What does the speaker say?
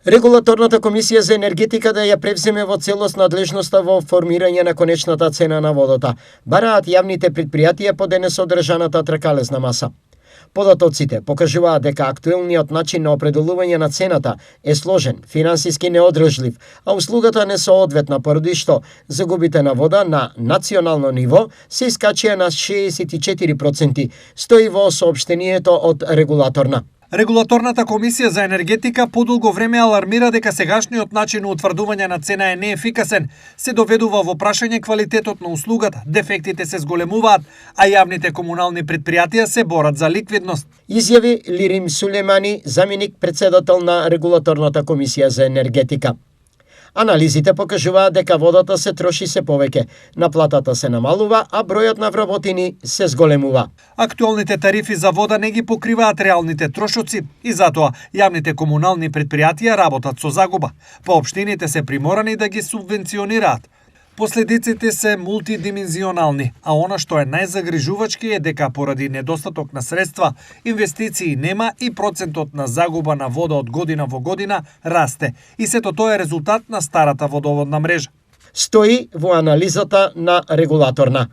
Регулаторната комисија за енергетика да ја превземе во целост надлежноста во формирање на конечната цена на водата, бараат јавните предпријатија по денес одржаната тркалезна маса. Податоците покажуваат дека актуелниот начин на определување на цената е сложен, финансиски неодржлив, а услугата не соодветна поради што загубите на вода на национално ниво се искачија на 64%, стои во соопштението од регулаторна. Регулаторната комисија за енергетика подолго време алармира дека сегашниот начин на утврдување на цена е неефикасен, се доведува во прашање квалитетот на услугата, дефектите се зголемуваат, а јавните комунални предпријатија се борат за ликвидност. Изјави Лирим Сулемани, заменик председател на Регулаторната комисија за енергетика. Анализите покажуваат дека водата се троши се повеќе, наплатата се намалува, а бројот на вработени се зголемува. Актуелните тарифи за вода не ги покриваат реалните трошоци и затоа јавните комунални предпријатија работат со загуба. Поопштините се приморани да ги субвенционираат. Последиците се мултидимензионални, а она што е најзагрижувачки е дека поради недостаток на средства, инвестиции нема и процентот на загуба на вода од година во година расте. И сето тоа е резултат на старата водоводна мрежа. Стои во анализата на регулаторна.